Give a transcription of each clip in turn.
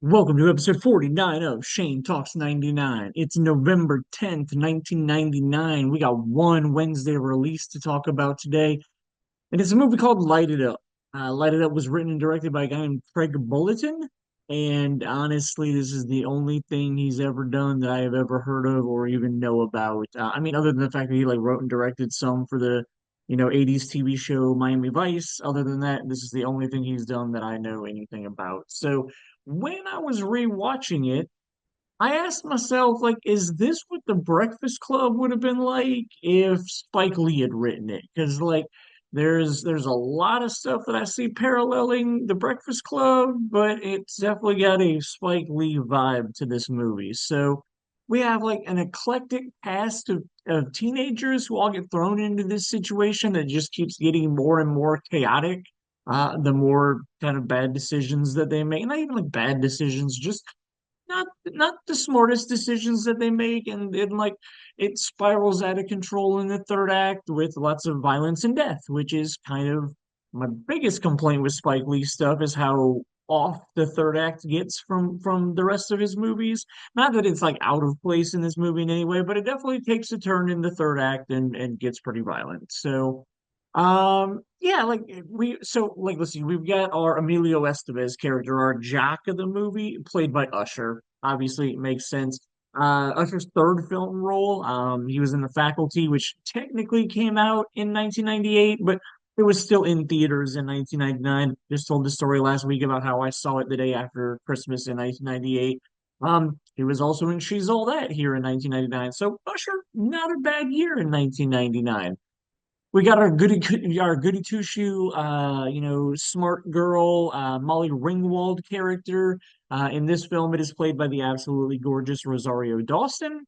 Welcome to episode 49 of Shane Talks 99. It's November 10th, 1999. We got one Wednesday release to talk about today, and it's a movie called Light It Up. Light It Up was written and directed by a guy named Craig Bulletin, and honestly, this is the only thing he's ever done that I have ever heard of or even know about. Other than the fact that he like wrote and directed some for the 80s TV show Miami Vice. Other than that, this is the only thing he's done that I know anything about. So when I was rewatching it, I asked myself, like, is this what The Breakfast Club would have been like if Spike Lee had written it? Because like there's a lot of stuff that I see paralleling The Breakfast Club, but it's definitely got a Spike Lee vibe to this movie. So we have like an eclectic cast of teenagers who all get thrown into this situation that just keeps getting more and more chaotic. The more kind of bad decisions that they make, not even like bad decisions, just not the smartest decisions that they make, and like it spirals out of control in the third act with lots of violence and death, which is kind of my biggest complaint with Spike Lee stuff is how off the third act gets from the rest of his movies. Not that it's like out of place in this movie in any way, but it definitely takes a turn in the third act and gets pretty violent. So yeah, let's see, we've got our Emilio Estevez character, our jock of the movie, played by Usher. Obviously, it makes sense. Usher's third film role, he was in The Faculty, which technically came out in 1998, but it was still in theaters in 1999. Just told the story last week about how I saw it the day after Christmas in 1998. He was also in She's All That here in 1999. So Usher, not a bad year in 1999. We got our goody two shoe, smart girl, Molly Ringwald character. In this film, it is played by the absolutely gorgeous Rosario Dawson.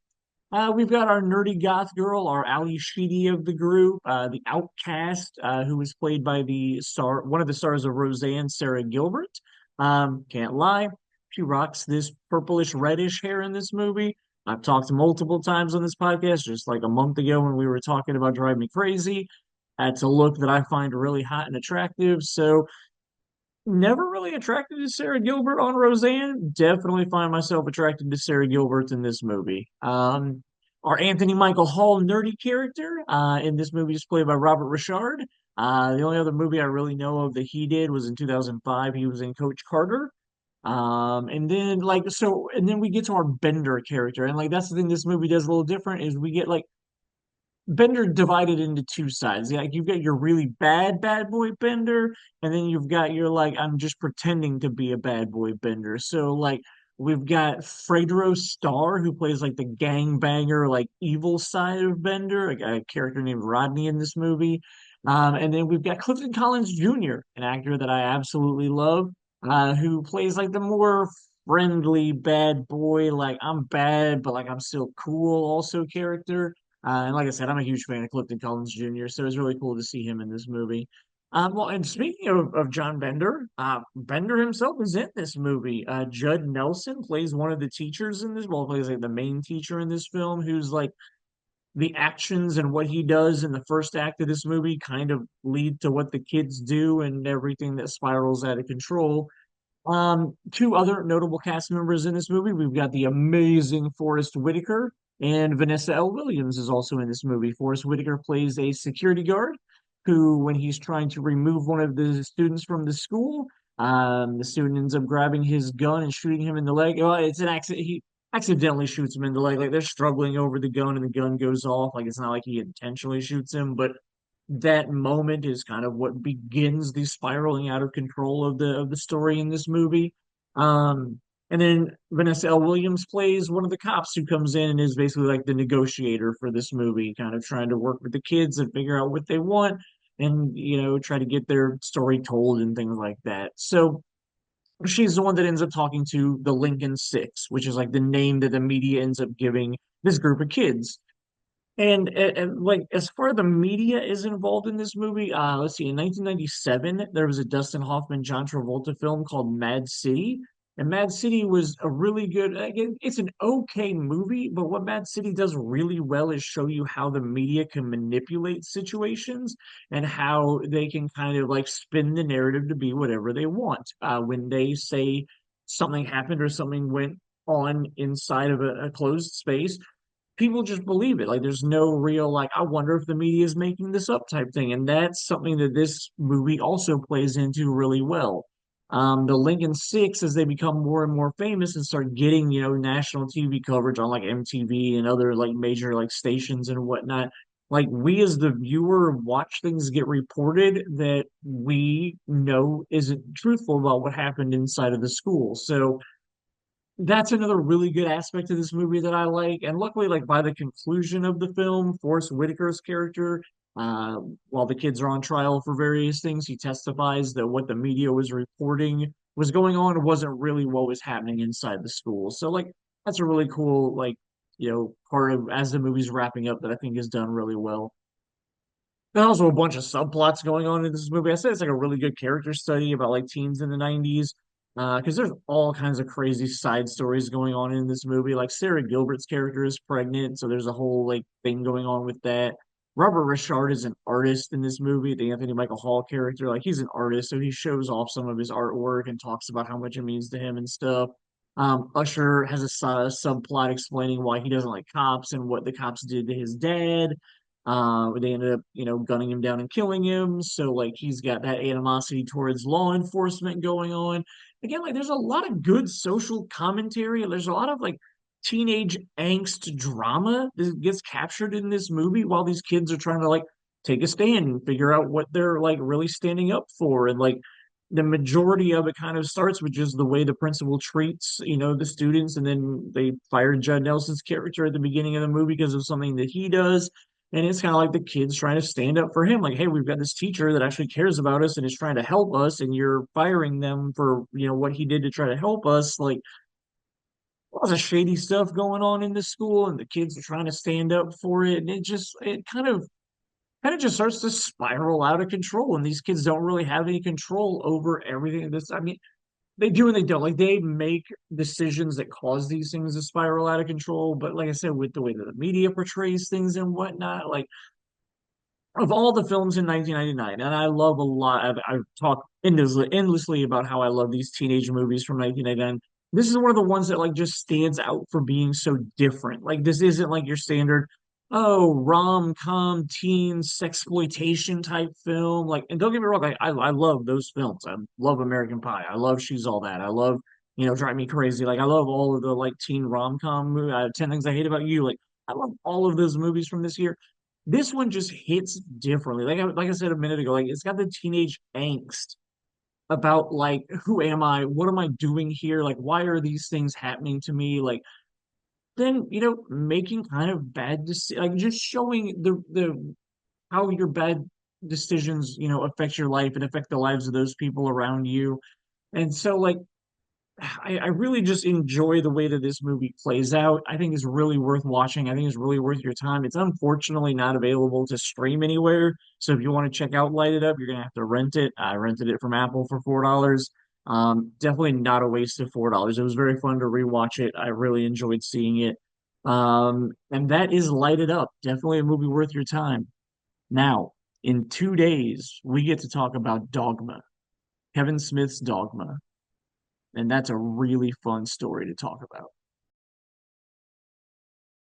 We've got our nerdy goth girl, our Ali Sheedy of the group, the outcast, who was played by one of the stars of Roseanne, Sarah Gilbert. Can't lie, she rocks this purplish reddish hair in this movie. I've talked multiple times on this podcast, just like a month ago when we were talking about Drive Me Crazy. That's a look that I find really hot and attractive. So never really attracted to Sarah Gilbert on Roseanne. Definitely find myself attracted to Sarah Gilbert in this movie. Our Anthony Michael Hall nerdy character in this movie is played by Robert Richard. The only other movie I really know of that he did was in 2005. He was in Coach Carter. And then we get to our Bender character, and like that's the thing this movie does a little different is we get like Bender divided into two sides. Like you've got your really bad boy Bender, and then you've got your like I'm just pretending to be a bad boy Bender. So like we've got Fredro Starr who plays like the gangbanger, like evil side of Bender, a character named Rodney in this movie. And then we've got Clifton Collins Jr., an actor that I absolutely love, who plays like the more friendly bad boy, like I'm bad, but like I'm still cool also character. And like I said, I'm a huge fan of Clifton Collins Jr., so it's really cool to see him in this movie. And speaking of John Bender, Bender himself is in this movie. Judd Nelson plays one of the teachers in this, well, plays like the main teacher in this film, who's like the actions and what he does in the first act of this movie kind of lead to what the kids do and everything that spirals out of control. Two other notable cast members in this movie. We've got the amazing Forrest Whitaker and Vanessa L. Williams is also in this movie. Forrest Whitaker plays a security guard who, when he's trying to remove one of the students from the school, the student ends up grabbing his gun and shooting him in the leg. Well, it's an accident. He accidentally shoots him in the leg. Like they're struggling over the gun and the gun goes off. Like it's not like he intentionally shoots him, but that moment is kind of what begins the spiraling out of control of the story in this movie. Um, and then Vanessa L. Williams plays one of the cops who comes in and is basically like the negotiator for this movie, kind of trying to work with the kids and figure out what they want and try to get their story told and things like that. So she's the one that ends up talking to the Lincoln Six, which is like the name that the media ends up giving this group of kids. And like as far as the media is involved in this movie, let's see, in 1997 there was a Dustin Hoffman John Travolta film called Mad City, and Mad City was a really good. Again, it's an okay movie, but what Mad City does really well is show you how the media can manipulate situations and how they can kind of like spin the narrative to be whatever they want. When they say something happened or something went on inside of a closed space, people just believe it. Like there's no real like, I wonder if the media is making this up type thing. And that's something that this movie also plays into really well. The Lincoln Six, as they become more and more famous and start getting, national TV coverage on like MTV and other like major like stations and whatnot, like we as the viewer watch things get reported that we know isn't truthful about what happened inside of the school. So that's another really good aspect of this movie that I like. And luckily, like by the conclusion of the film, Forrest Whitaker's character, uh, while the kids are on trial for various things, he testifies that what the media was reporting was going on wasn't really what was happening inside the school. So like that's a really cool part of as the movie's wrapping up that I think is done really well. There's also a bunch of subplots going on in this movie. I said it's like a really good character study about like teens in the 90s. Because there's all kinds of crazy side stories going on in this movie. Like Sarah Gilbert's character is pregnant, so there's a whole like thing going on with that. Robert Richard is an artist in this movie. The Anthony Michael Hall character, like he's an artist, so he shows off some of his artwork and talks about how much it means to him and stuff. Usher has a subplot explaining why he doesn't like cops and what the cops did to his dad. They ended up, gunning him down and killing him. So like he's got that animosity towards law enforcement going on. Again, like there's a lot of good social commentary. There's a lot of like teenage angst drama that gets captured in this movie while these kids are trying to like take a stand and figure out what they're like really standing up for. And like the majority of it kind of starts with just the way the principal treats, the students, and then they fired Judd Nelson's character at the beginning of the movie because of something that he does. And it's kind of like the kids trying to stand up for him, like, hey, we've got this teacher that actually cares about us and is trying to help us, and you're firing them for, what he did to try to help us. Like, lots of shady stuff going on in the school, and the kids are trying to stand up for it. And it kind of just starts to spiral out of control. And these kids don't really have any control over everything. I mean, they do and they don't. Like they make decisions that cause these things to spiral out of control. But like I said, with the way that the media portrays things and whatnot, like of all the films in 1999, and I love a lot. I've talked endlessly about how I love these teenage movies from 1999. This is one of the ones that like just stands out for being so different. Like this isn't like your standard, oh, rom-com teen sexploitation type film. Like, and don't get me wrong, I love those films. I love American Pie. I love She's All That. I love Drive Me Crazy. Like I love all of the like teen rom-com movies. 10 Things I Hate About You. Like I love all of those movies from this year. This one just hits differently. Like I said a minute ago, like it's got the teenage angst about like who am I? What am I doing here? Like why are these things happening to me? Like then making kind of bad decisions, like just showing the how your bad decisions affect your life and affect the lives of those people around you. And so like I really just enjoy the way that this movie plays out. I think it's really worth watching. I think it's really worth your time. It's unfortunately not available to stream anywhere. So if you want to check out Light It Up, you're gonna have to rent it. I rented it from Apple for $4. Definitely not a waste of $4. It was very fun to rewatch it. I really enjoyed seeing it. And that is Light It Up. Definitely a movie worth your time. Now, in 2 days, we get to talk about Dogma, Kevin Smith's Dogma. And that's a really fun story to talk about.